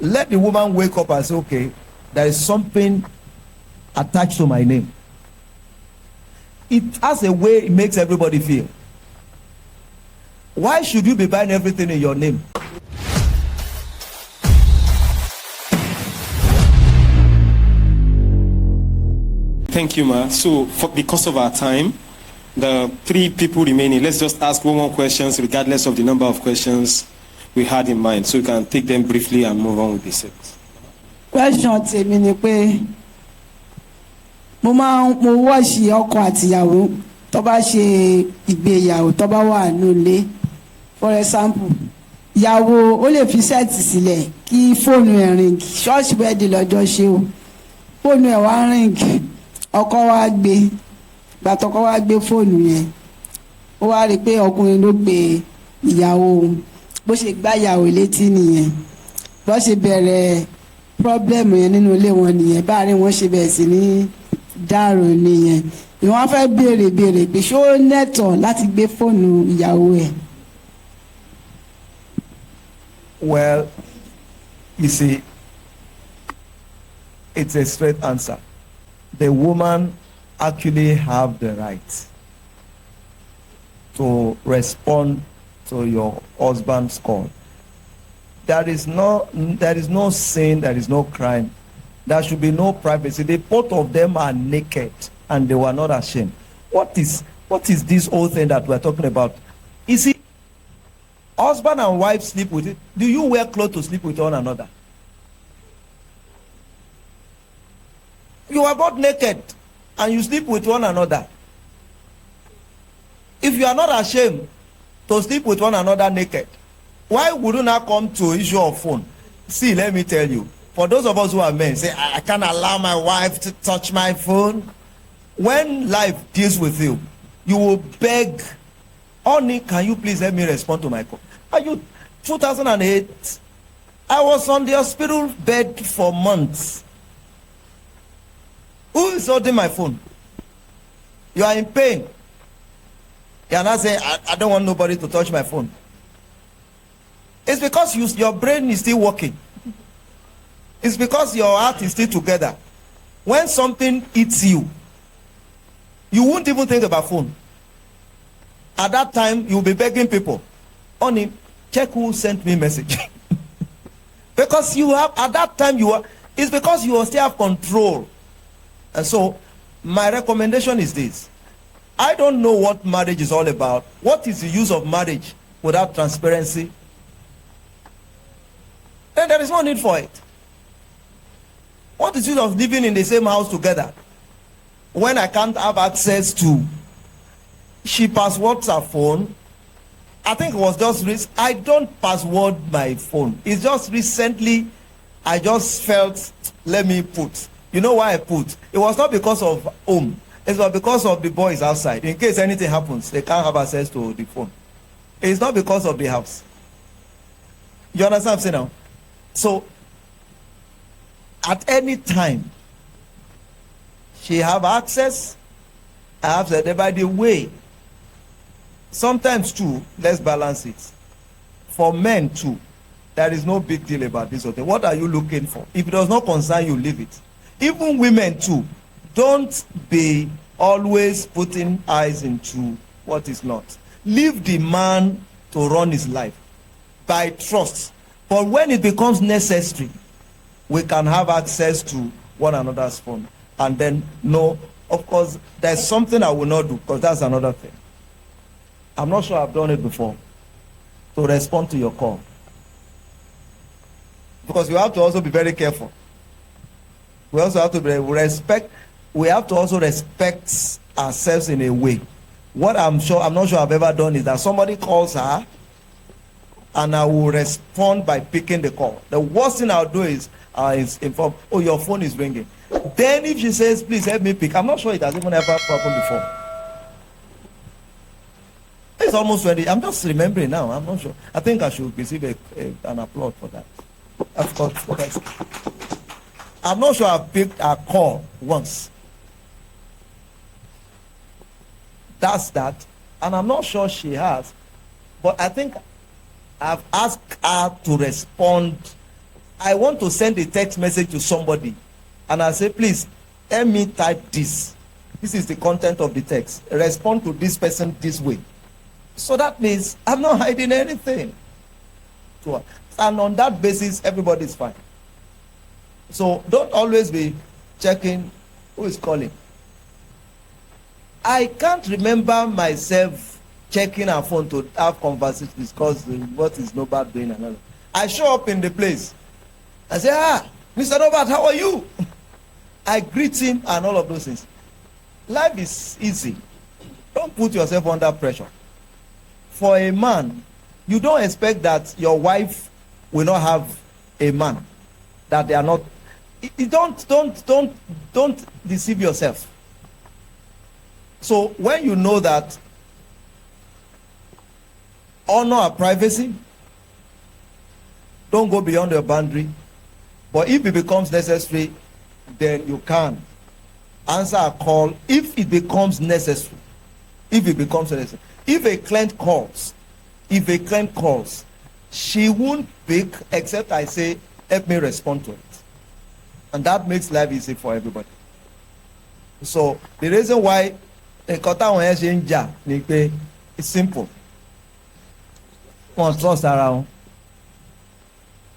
let the woman wake up and say, okay, there is something attached to my name. It has a way it makes everybody feel. Why should you be buying everything in your name? Thank you, Ma. So, because of our time, the 3 people remaining, let's just ask one more questions regardless of the number of questions we had in mind. So we can take them briefly and move on with the set. Question tèmi ni pé mo wọ́ọ̀ṣì ọkọ àtìyàwó tó bá ṣe ìgbéyàwó tó bá wà nílé. For example, ìyàwó ó lè fi sẹ́ẹ̀tì sílẹ̀ kí fóònù ẹ̀ ring, ṣọ́ọ̀ṣì bẹ́ẹ̀ di lọ́jọ́ ṣe o. Fóònù ẹ̀ wá ring, ọkọ wa gbé, gbàtọ́kọ wa gbé fóònù yẹn. Ó wá rí i pé ọkùnrin ló pe ìyàwó bó ṣe gbá ìyàwó létí nìyẹn. Bó ṣe bẹ̀rẹ̀ problem yẹn nínú ilé wọn nìyẹn, báàrin wọn ṣe bẹ̀rẹ̀ sí ní dàrú nìyẹn. Ìwọ́n fẹ́ béèrè pé ṣé ó nẹ́tọ̀ láti gbé fóònù ìyàwó ẹ̀. Well, you see, it's a straight answer. The woman actually have the right to respond to your husband's call. There is no sin, there is no crime. There should be no privacy. The both of them are naked and they were not ashamed. What is this whole thing that we're talking about? You see, husband and wife sleep with it. Do you wear clothes to sleep with one another? You are both naked and you sleep with one another. If you are not ashamed to sleep with one another naked, why would you not come to issue of phone? See, let me tell you, for those of us who are men, say, I can't allow my wife to touch my phone. When life deals with you, you will beg, honey, can you please help me respond to my call? Are you 2008? I was on the hospital bed for months. Who is holding my phone? You are in pain. You are not saying, I don't want nobody to touch my phone. It's because your brain is still working. It's because your heart is still together. When something hits you, you won't even think about phone. At that time, you'll be begging people, honey, check who sent me message. Because you have, at that time, it's because you still have control. And so, my recommendation is this. I don't know what marriage is all about. What is the use of marriage without transparency? Then there is no need for it. What is the use of living in the same house together when I can't have access to? She passwords her phone. I think it was just I don't password my phone. It's just recently I just felt, let me put. You know why I put? It was not because of home. It was because of the boys outside. In case anything happens, they can't have access to the phone. It's not because of the house. You understand what I'm saying now? So, at any time, she have access. I have said, by the way, sometimes too, let's balance it. For men too, there is no big deal about this or that. What are you looking for? If it does not concern you, leave it. Even women too, don't be always putting eyes into what is not. Leave the man to run his life by trust. But when it becomes necessary, we can have access to one another's phone. And then, no, of course, there's something I will not do, because that's another thing. I'm not sure I've done it before, to respond to your call. Because you have to also be very careful. We also have to we have to also respect ourselves in a way. What I'm not sure I've ever done is that somebody calls her and I will respond by picking the call. The worst thing I'll do is inform, oh, your phone is ringing. Then if she says, please help me pick, I'm not sure it has even ever happened before. It's almost 20. I'm just remembering now. I'm not sure. I think I should receive an applaud for that. Of course. I'm not sure I've picked a call once. That's that. And I'm not sure she has. But I think I've asked her to respond I want to send a text message to somebody, and I say, please, let me type this. This is the content of the text. Respond to this person this way. So that means I'm not hiding anything. And on that basis, everybody is fine. So don't always be checking who is calling. I can't remember myself checking our phone to have conversations, discuss what is Nobad doing and all. I show up in the place. I say, Mr. Nobad, how are you? I greet him and all of those things. Life is easy. Don't put yourself under pressure. For a man, you don't expect that your wife will not have a man, that they are not. Don't deceive yourself. So when you know that, honor our privacy, don't go beyond your boundary. But if it becomes necessary, then you can answer a call if it becomes necessary. If it becomes necessary. If a client calls, she won't pick except I say, help me respond to it. And that makes life easy for everybody. So the reason why it's simple. One trust around.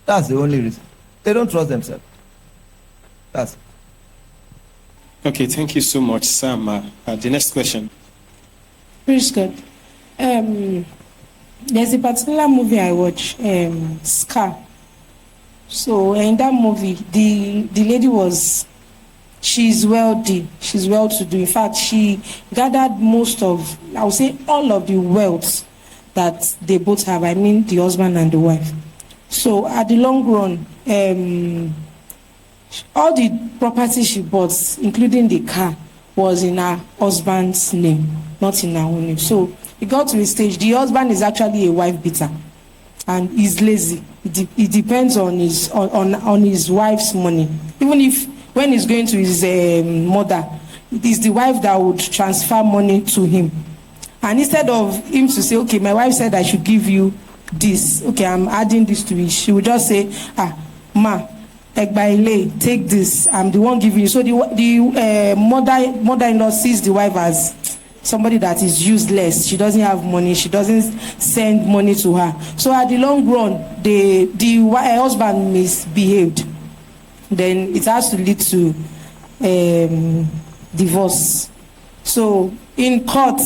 That's the only reason. They don't trust themselves. That's it. Okay, thank you so much, Sam. The next question. Praise God. There's a particular movie I watch, Scar. So in that movie, the lady she's wealthy, she's well-to-do. In fact, she gathered most of, I would say, all of the wealth that they both have. I mean, the husband and the wife. So at the long run, all the property she bought, including the car, was in her husband's name, not in her own name. So it got to a stage, the husband is actually a wife beater, and he's lazy. It depends on his wife's money. Even if when he's going to his mother, it is the wife that would transfer money to him. And instead of him to say, okay, my wife said I should give you this, okay, I'm adding this to it, she would just say, ma, take this, I'm the one giving you. So the mother-in-law sees the wife as somebody that is useless. She doesn't have money. She doesn't send money to her. So at the long run, the husband misbehaved. Then it has to lead to divorce. So in court,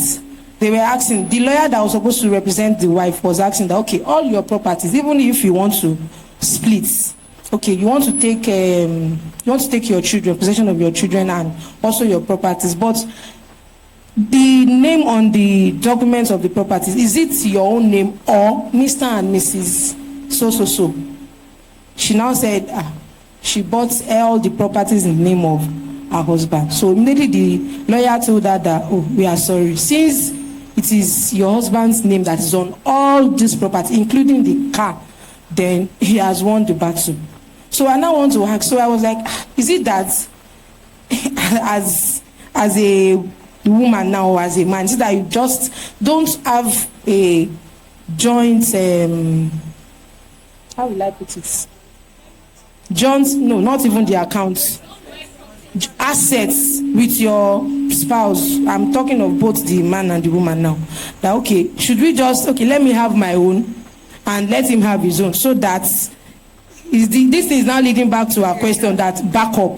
they were asking, the lawyer that was supposed to represent the wife was asking that, okay, all your properties, even if you want to split, okay, you want to take your children, possession of your children and also your properties, but the name on the documents of the properties, is it your own name or Mr. and Mrs. So? She now said she bought all the properties in the name of her husband. So immediately the lawyer told her that, oh, we are sorry. Since it is your husband's name that is on all this property, including the car, then he has won the battle. So I now want to ask, so I was like, is it that as a woman now, as a man, is it that you just don't have a joint, how will I put it? Joint, no, not even the account. Assets with your spouse. I'm talking of both the man and the woman now. That, okay, should we just, okay, let me have my own and let him have his own, so that this is now leading back to our question that backup.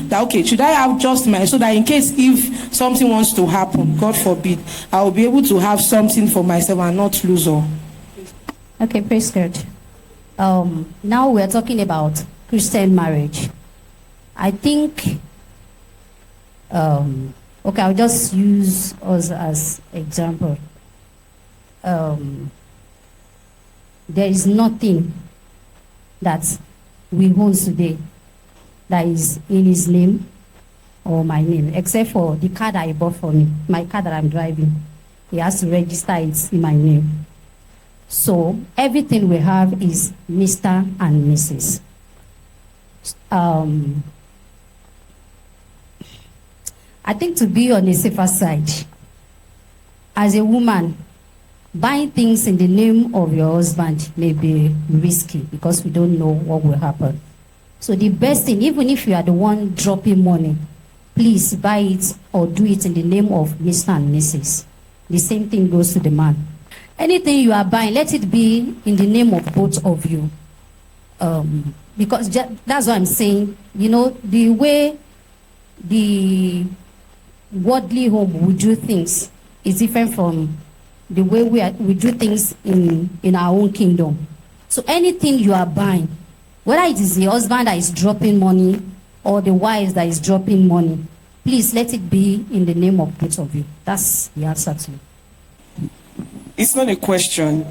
That, okay, should I have just my, so that in case if something wants to happen, God forbid, I will be able to have something for myself and not lose all. Okay, praise God. Now we're talking about Christian marriage. I think, okay, I'll just use us as example. There is nothing that we own today that is in his name or my name, except for the car that he bought for me, my car that I'm driving. He has to register it in my name. So everything we have is Mr. and Mrs. I think to be on the safer side, as a woman, buying things in the name of your husband may be risky because we don't know what will happen. So the best thing, even if you are the one dropping money, please buy it or do it in the name of Mr. and Mrs. The same thing goes to the man. Anything you are buying, let it be in the name of both of you. Because that's what I'm saying. You know, the way the worldly home will do things is different from the way we do things in our own kingdom. So anything you are buying, whether it is the husband that is dropping money or the wife that is dropping money, please let it be in the name of both of you. That's the answer to it. It's not a question.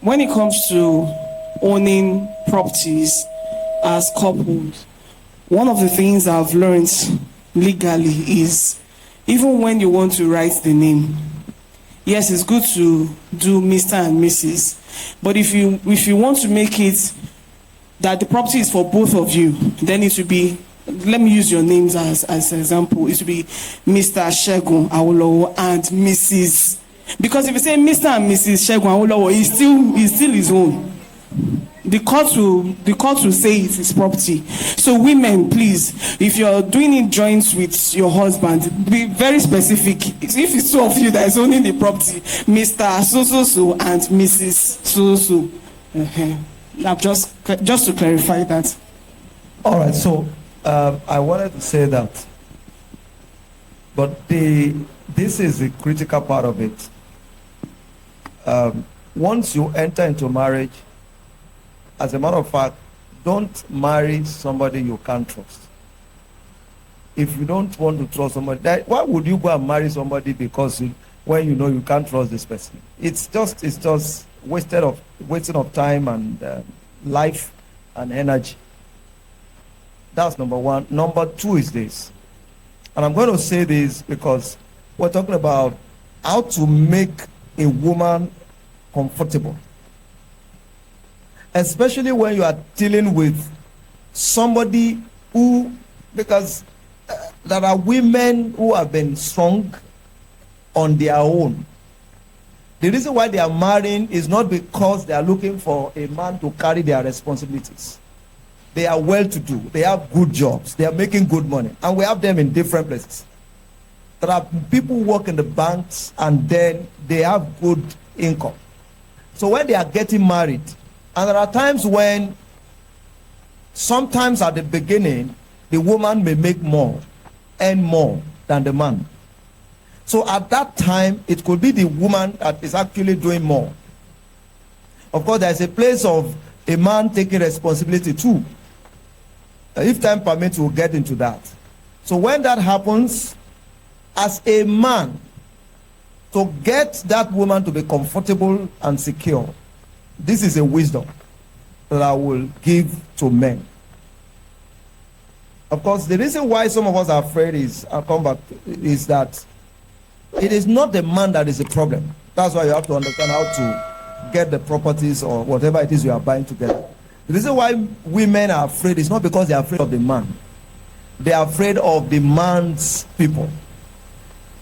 When it comes to owning properties as couples, one of the things I've learned legally is even when you want to write the name, yes, it's good to do Mr. and Mrs. But if you want to make it that the property is for both of you, then it should be, let me use your names as an example. It should be Mr. Segun Awolowo and Mrs. Because if you say Mr. and Mrs. Segun Awolowo, he's still his own. The court will say it's his property. So women, please, if you're doing it joint with your husband, be very specific. If it's two of you that is owning the property, Mr. So and Mrs. So. I've just to clarify that. All right, so I wanted to say that, but this is the critical part of it. Once you enter into marriage, as a matter of fact, don't marry somebody you can't trust. If you don't want to trust somebody, why would you go and marry somebody when you know you can't trust this person? It's just wasting of time and life and energy. That's number one. Number two is this, and I'm going to say this because we're talking about how to make a woman comfortable, especially when you are dealing with somebody because there are women who have been strong on their own. The reason why they are marrying is not because they are looking for a man to carry their responsibilities. They are well-to-do. They have good jobs. They are making good money. And we have them in different places. There are people who work in the banks and then they have good income. So when they are getting married, and there are times when, sometimes at the beginning, the woman may make more, earn more than the man. So at that time, it could be the woman that is actually doing more. Of course, there is a place of a man taking responsibility too. If time permits, we'll get into that. So when that happens, as a man, to get that woman to be comfortable and secure, this is a wisdom that I will give to men. Of course, the reason why some of us are afraid is that it is not the man that is the problem. That's why you have to understand how to get the properties or whatever it is you are buying together. The reason why women are afraid is not because they are afraid of the man. They are afraid of the man's people.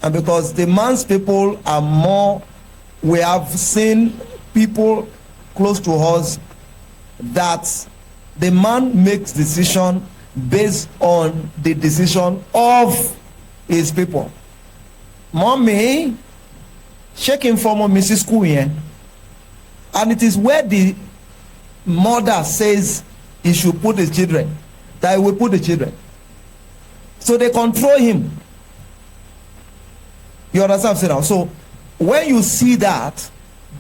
And because the man's people are more, we have seen people close to us that the man makes decision based on the decision of his people. Mommy, shaking for Mrs. Kuyen, and it is where the mother says he should put his children, that he will put the children. So they control him. You understand what I'm saying now? So when you see that,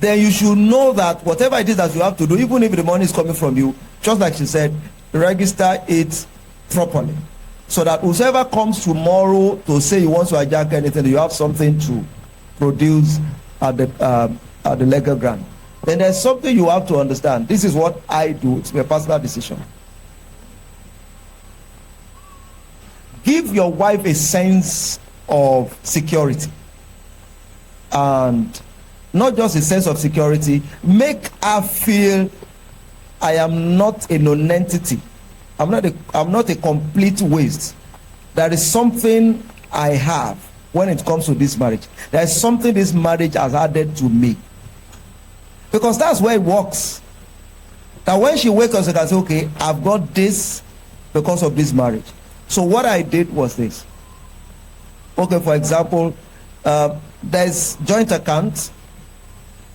then you should know that whatever it is that you have to do, even if the money is coming from you, just like she said, register it properly. So that whoever comes tomorrow to say he wants to hijack anything, you have something to produce at the legal ground. Then there's something you have to understand. This is what I do. It's my personal decision. Give your wife a sense of security. And not just a sense of security, make her feel I am not a non-entity. I'm not a complete waste. There is something I have when it comes to this marriage. There is something this marriage has added to me. Because that's where it works. That when she wakes up, she can say, okay, I've got this because of this marriage. So what I did was this. Okay, for example, there's joint account.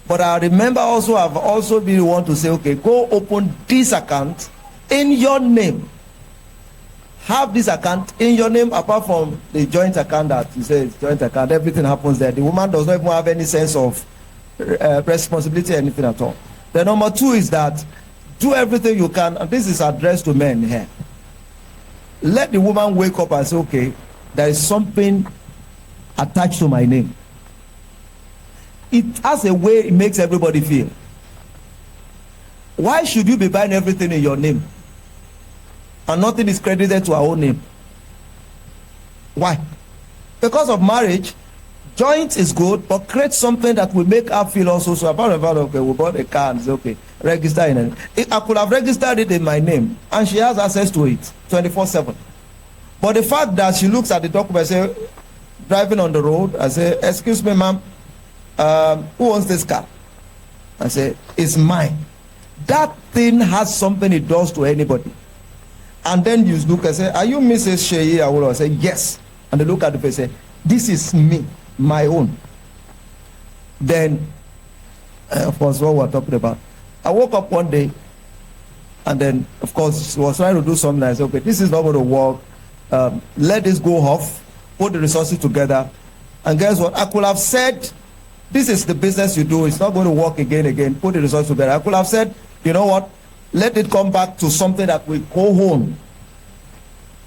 But I remember also, I've also been want to say, okay, go open this account in your name. Have this account in your name, apart from the joint account that you say is joint account. Everything happens there. The woman does not even have any sense of responsibility or anything at all. The number two is that do everything you can, and this is addressed to men here. Let the woman wake up and say, okay, there is something attached to my name. It has a way it makes everybody feel. Why should you be buying everything in your name and nothing is credited to our own name? Why? Because of marriage, joint is good, but create something that will make her feel also. So about okay, we bought a car and say, okay, register in it. I could have registered it in my name, and she has access to it 24/7. But the fact that she looks at the document, say, driving on the road, I say, excuse me, ma'am, who owns this car? I say, it's mine. That thing has something it does to anybody. And then you look and say, are you Mrs. Seyi Awolowo? I say, yes. And they look at the face and say, this is me, my own. Then, of course, what we're talking about. I woke up one day, and then, of course, she was trying to do something. I said, okay, this is not going to work. Let this go off, put the resources together. And guess what? I could have said, this is the business you do. It's not going to work again. Put the resources together. I could have said, you know what? Let it come back to something that will go home.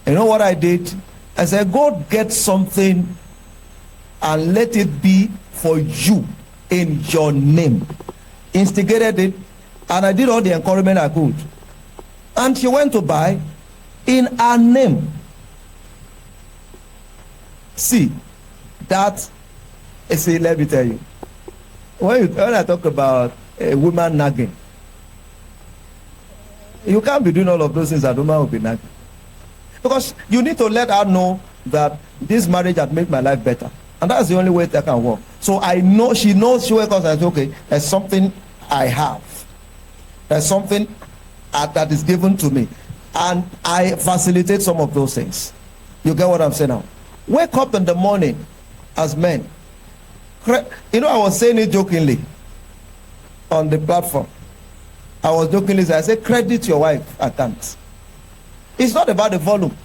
You know what I did? I said, go get something and let it be for you in your name. Instigated it, and I did all the encouragement I could. And she went to buy in her name. See, that, see, let me tell you. When I talk about a woman nagging, you can't be doing all of those things that woman will be nagging. Because you need to let her know that this marriage has made my life better. And that's the only way that can work. So I know, she knows, she wakes up and says, okay, there's something I have. There's something that is given to me. And I facilitate some of those things. You get what I'm saying now? Wake up in the morning as men. You know, I was saying it jokingly on the platform. I was jokingly saying, I said, credit your wife account. It's not about the volume.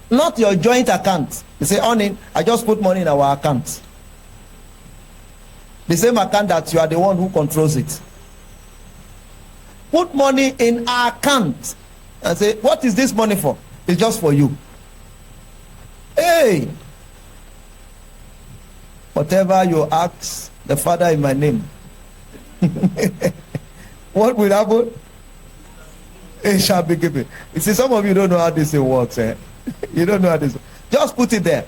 Not your joint account. You say, honey, I just put money in our account. The same account that you are the one who controls it. Put money in our account and say, what is this money for? It's just for you. Hey! Whatever you ask the Father in my name, what will happen? It shall be given. You see, some of you don't know how this thing works. Eh? You don't know how this works. Just put it there.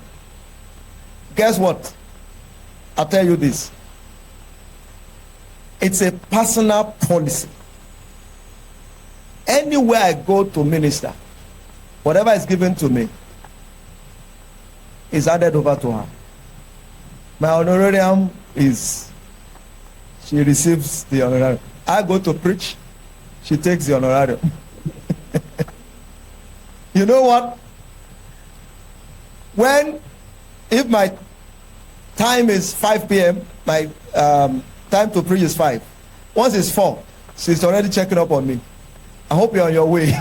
Guess what? I'll tell you this. It's a personal policy. Anywhere I go to minister, whatever is given to me is handed over to her. My honorarium is, she receives the honorarium. I go to preach, she takes the honorarium. You know what? If my time is 5 p.m., my time to preach is 5. Once it's 4, she's already checking up on me. I hope you're on your way.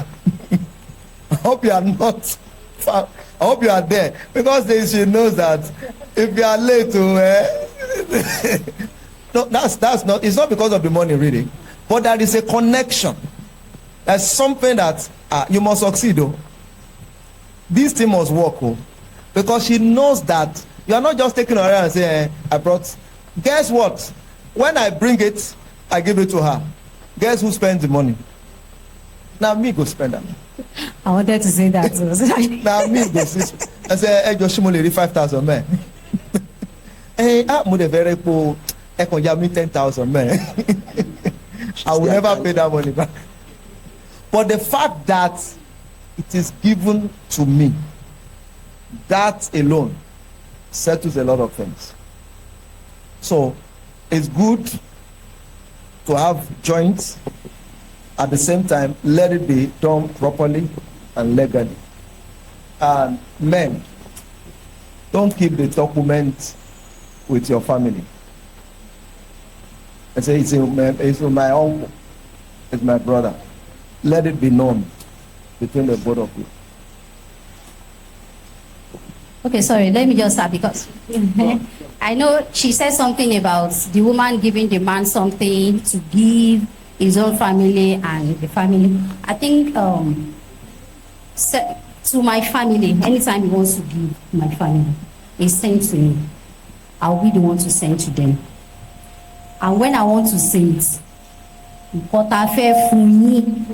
I hope you are not far. I hope you are there. Because then she knows that if you are late no, that's not, it's not because of the money really. But there is a connection. There's something that you must succeed though. This thing must work. Oh. Because she knows that you are not just taking her and saying, I brought. Guess what? When I bring it, I give it to her. Guess who spends the money? Now me go spend that. I wanted to say that. Now me go see. I say, hey, Joshua, 5,000 men. Hey, I'm very poor. I can give me 10,000 men. I will never pay that money back. But the fact that it is given to me, that alone settles a lot of things. So it's good to have joints. At the same time, let it be done properly and legally. And men, don't keep the document with your family. I say it's my uncle, it's my brother. Let it be known between the both of you. Okay, sorry, let me just start because I know she said something about the woman giving the man something to give his own family and the family. I think to my family, anytime he wants to give my family, he sends to me. I'll be the one to send to them. And when I want to say it, but I feel for me.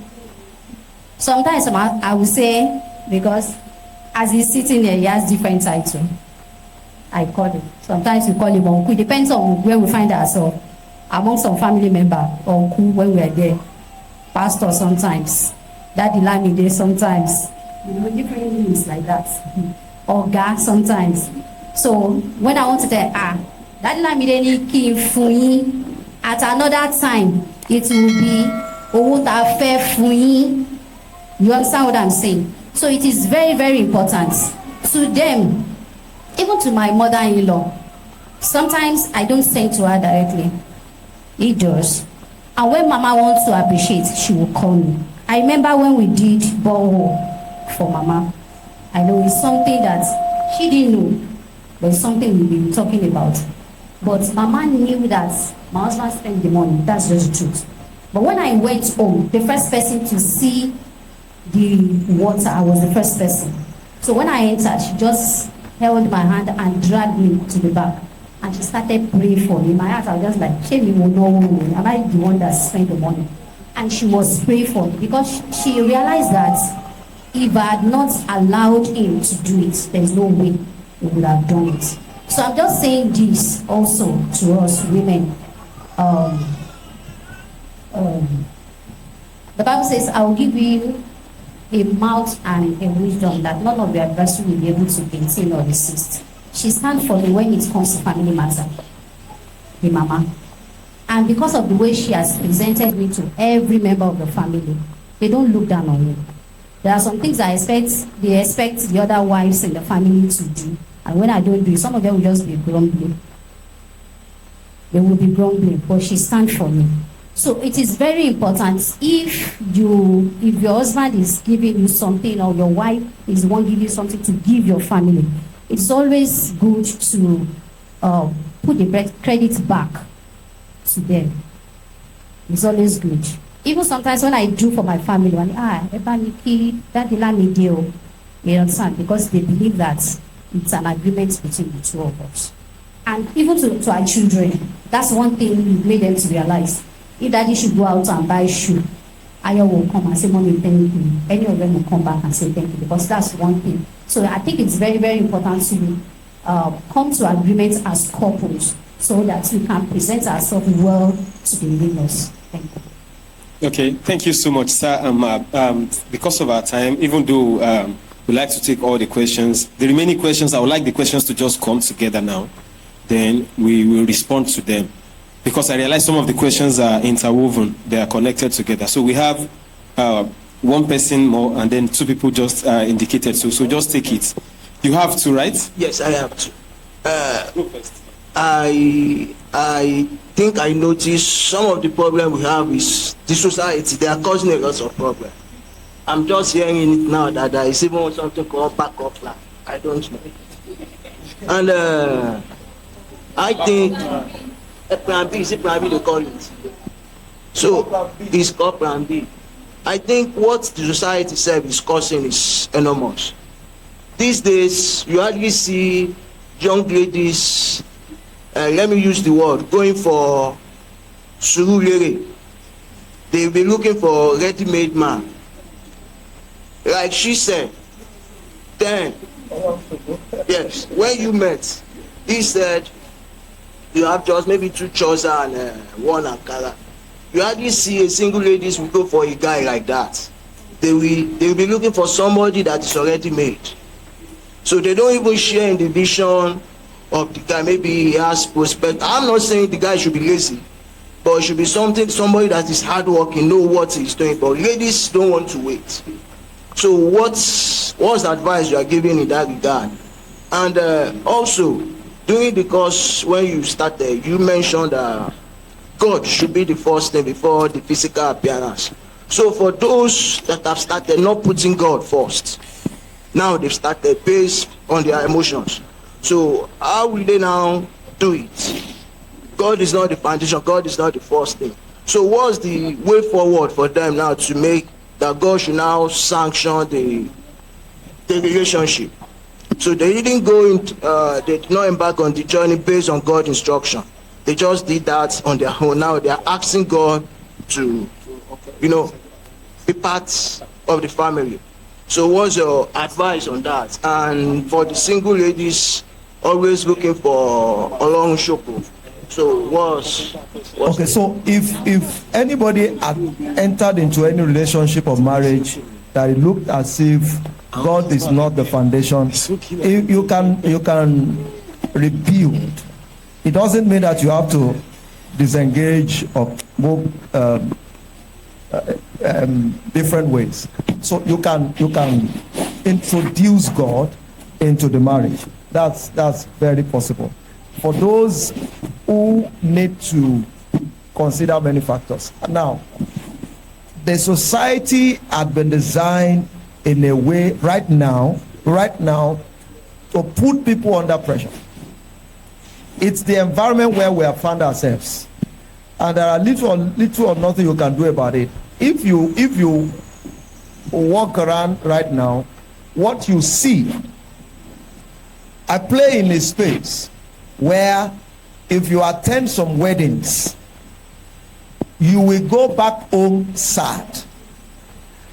Sometimes I will say, because as he's sitting there, he has different title. I call him. Sometimes we call him uncle. It depends on where we find ourselves. Among some family member, uncle when we are there. Pastor sometimes. Daddy Lamide sometimes. Different names like that. Oga sometimes. So when I want to tell Daddy Lamide ni ki fún yín, at another time it will be owó tá fẹ́ fún yín. You understand what I'm saying? So it is very, very important to them, even to my mother-in-law. Sometimes I don't send to her directly. He does. And when Mama wants to appreciate, she will call me. I remember when we did borehole for Mama. I know it's something that she didn't know, but it's something we've been talking about. But Mama knew that my husband spent the money. That's just the truth. But when I went home, the first person to see the water, I was the first person. So when I entered, she just held my hand and dragged me to the back. And she started praying for me. My heart, I was just like, am I the one that spent the money? And she was praying for me because she realized that if I had not allowed him to do it, there's no way he would have done it. So I'm just saying this also to us women. The Bible says, I will give you a mouth and a wisdom that none of your adversary will be able to maintain or resist. She stands for me when it comes to family matter, the Mama. And because of the way she has presented me to every member of the family, they don't look down on me. There are some things they expect the other wives in the family to do. And when I don't do it, some of them will just be grumbling. They will be grumbling, but she stands for me. So it is very important if your husband is giving you something or your wife is the one giving you something to give your family, it's always good to put the credit back to them. It's always good. Even sometimes when I do for my family, you understand, because they believe that it's an agreement between the two of us. And even to our children, that's one thing we made them to realize. If daddy should go out and buy shoe, Ayo will come and say, Mommy, thank you. Any of them will come back and say thank you, because that's one thing. So I think it's very, very important to come to agreement as couples so that we can present ourselves well to the leaders. Thank you. Okay, thank you so much, sir. Because of our time, even though we'd like to take all the questions, the remaining questions, I would like the questions to just come together now. Then we will respond to them. Because I realize some of the questions are interwoven, they are connected together. So we have one person more and then two people just indicated. So just take it. You have two, right? Yes, I have two. Go first. I think I noticed some of the problem we have is the society. They are causing a lot of problem. I'm just hearing it now that there is even something called backup plan. I don't know. And I think plan B, is it plan B they call it? So it's called plan B. I think what the society itself is causing is enormous. These days, you hardly see young ladies, let me use the word, going for surulere. They'll be looking for a ready-made man. Like she said, then, yes, when you met, he said, you have just maybe 2 trousers and one ankara. You hardly see a single ladies will go for a guy like that. They will be looking for somebody that is already made. So they don't even share in the vision of the guy. Maybe he has prospect. I'm not saying the guy should be lazy, but it should be somebody that is hardworking, know what he's doing. But ladies don't want to wait. So what's the advice you are giving in that regard? And also, during the course when you started, you mentioned God should be the first thing before the physical appearance. So for those that have started not putting God first, now they've started based on their emotions. So how will they now do it? God is not the foundation. God is not the first thing. So what's the way forward for them now to make that God should now sanction the relationship? So they didn't go in, they did not embark on the journey based on God's instruction. They just did that on their own. Now they are asking God to, be part of the family. So what's your advice on that? And for the single ladies always looking for a long shoko. So what's okay, so if anybody had entered into any relationship of marriage that it looked as if God is not the foundation, you can rebuild. It doesn't mean that you have to disengage or move different ways. So you can introduce God into the marriage. That's very possible. For those who need to consider many factors. Now, the society had been designed in a way right now to put people under pressure. It's the environment where we have found ourselves, and there are little or nothing you can do about it. If you walk around right now, what you see, I play in a space where if you attend some weddings, you will go back home sad,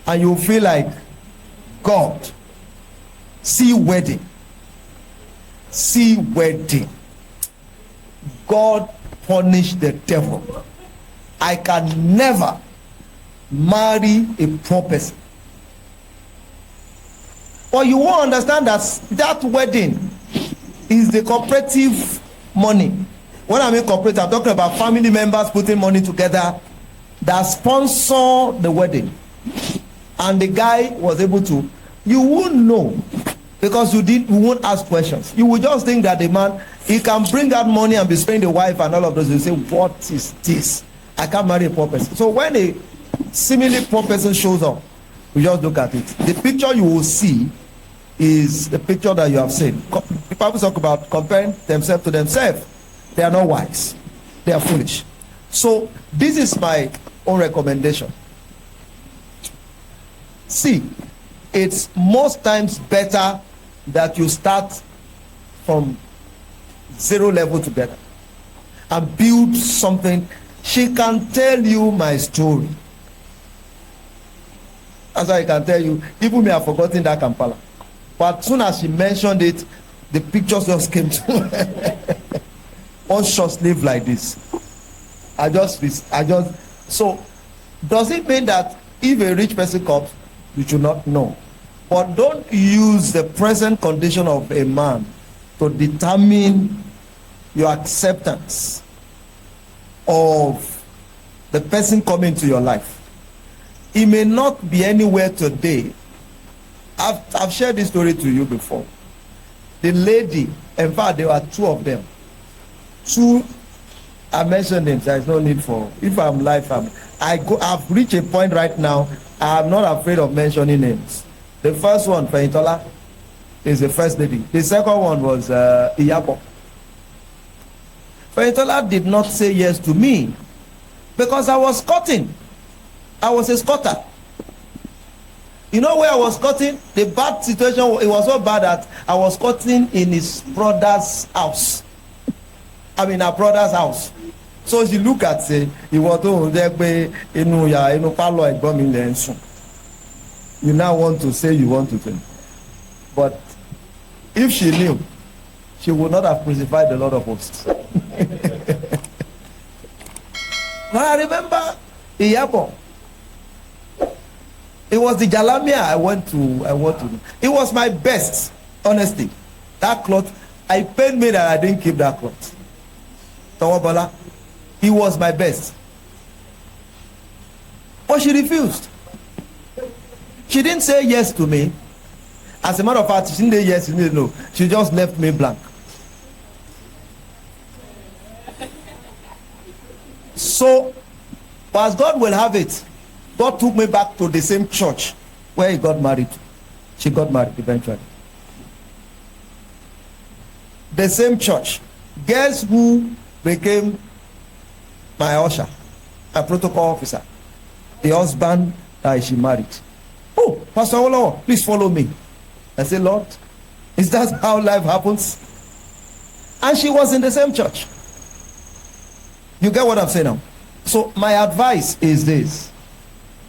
and you feel like, God, see wedding. God punish the devil. I can never marry a poor person. But you won't understand that wedding is the cooperative money. When I mean cooperative, I'm talking about family members putting money together that sponsor the wedding. And the guy was able to, you won't know, because you won't ask questions. You will just think that the man, he can bring out money and be spending the wife and all of those. You say, what is this? I can't marry a poor person. So when a seemingly poor person shows up, you just look at it. The picture you will see is the picture that you have seen. People talk about comparing themselves to themselves. They are not wise. They are foolish. So this is my own recommendation. See, it's most times better that you start from zero level together and build something. She can tell you my story. That's why I can tell you, people may have forgotten that Kampala. But as soon as she mentioned it, the pictures just came to on short sleeve like this. So does it mean that if a rich person comes, you should not know? But don't use the present condition of a man to determine your acceptance of the person coming to your life. He may not be anywhere today. I've shared this story to you before. The lady, in fact, there were two of them. I mentioned names. There is no need for. If I'm live, I've reached a point right now. I'm not afraid of mentioning names. The first one, Feintola, is the first lady. The second one was Iyabo. Feintola did not say yes to me because I was cutting. I was a scutter. You know where I was cutting? The bad situation, it was so bad that I was cutting in his brother's house. I mean, our brother's house. So if you look at say, you want to you now want to say you want to think. But if she knew, she would not have crucified the Lord of hosts. But I remember Iyabo. It was the Jalamia I went to. It was my best, honestly. That cloth, I paid me that I didn't keep that cloth. Tawabola, he was my best. But she refused. She didn't say yes to me. As a matter of fact, she didn't say yes, she didn't know. She just left me blank. So, as God will have it, God took me back to the same church where he got married. She got married eventually. The same church. Guess who became my usher, my protocol officer? The husband that she married. Oh, Pastor Awolowo, please follow me. I said, Lord, is that how life happens? And she was in the same church. You get what I'm saying now? So my advice is this.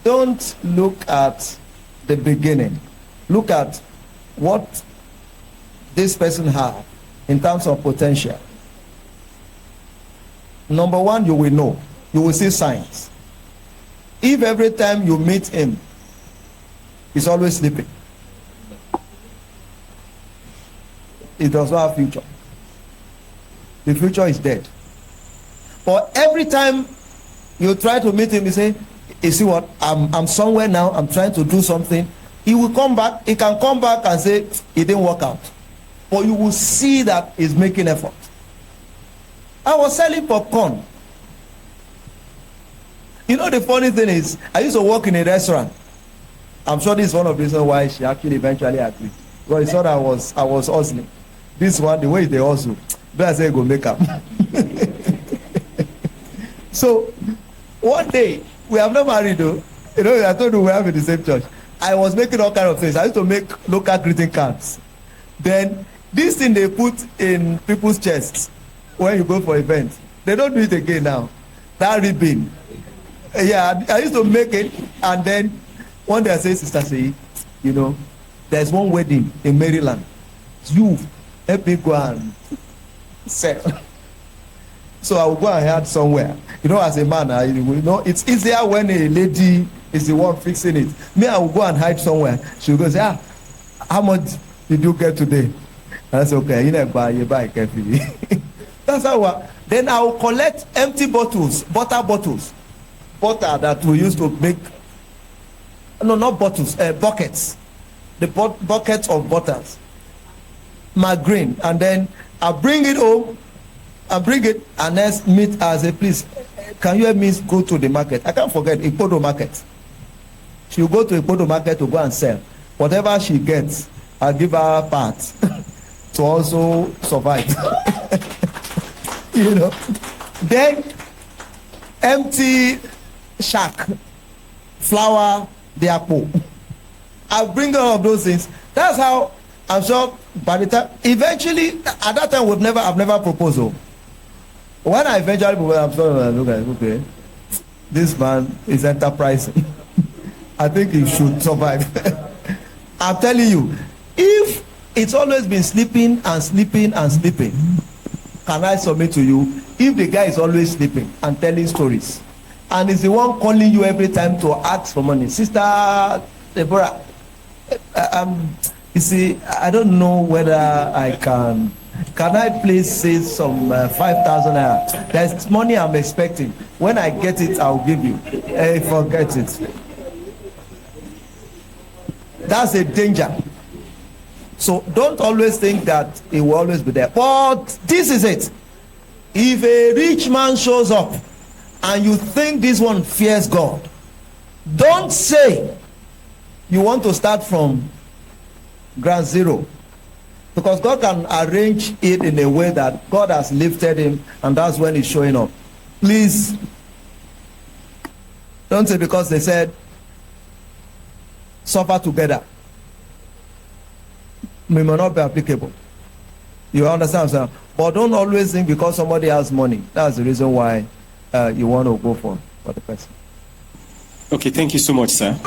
Don't look at the beginning. Look at what this person has in terms of potential. Number one, you will know. You will see signs. If every time you meet him, he's always sleeping, he does not have future. The future is dead. But every time you try to meet him, you say, you see what, I'm somewhere now, I'm trying to do something. He will come back, he can come back and say, it didn't work out. But you will see that he's making effort. I was selling popcorn. You know, the funny thing is, I used to work in a restaurant. I'm sure this is one of the reasons why she actually eventually agreed. Because he saw that I was hustling. This one, the way they hustle, but I say go make up. So one day, we have not married though. You know, I told you we have in the same church. I was making all kind of things. I used to make local greeting cards. Then this thing they put in people's chests when you go for events, they don't do it again now. That ribbon. Yeah, I used to make it, and then one day I say, Sister Seyi, you know, there's one wedding in Maryland. You help me go and sell. So I will go and hide somewhere. You know, as a man, you know, it's easier when a lady is the one fixing it. Me, I will go and hide somewhere. She will go say, how much did you get today? And I say, okay, you buy carefully. That's how. Then I will collect empty bottles, butter bottles. Butter that we used to make, no, not bottles, buckets. The buckets of butters. Margarine. And then I bring it home, and let's meet as a please. Can you help me go to the market? I can't forget Ikpodo market. She will go to Ikpodo market to go and sell. Whatever she gets, I'll give her part to also survive. You know. Then empty shack, flour, the apple. I bring all of those things. That's how I'm sure by the time eventually at that time I've never proposed. When I eventually propose, I'm sure I look at it, okay, this man is enterprising. I think he should survive. I'm telling you, if it's always been sleeping and sleeping and sleeping, can I submit to you, if the guy is always sleeping and telling stories, and is the one calling you every time to ask for money, Sister Deborah, you see, I don't know whether I can I please say some 5,000 naira? There's money I'm expecting. When I get it, I'll give you. Forget it. That's a danger. So don't always think that it will always be there. But this is it. If a rich man shows up and you think this one fears God, don't say you want to start from ground zero, because God can arrange it in a way that God has lifted him, and that's when he's showing up. Please don't say because they said suffer together, we may not be applicable. You understand, sir? But don't always think because somebody has money, that's the reason why you want to go for the person. Okay, thank you so much, sir.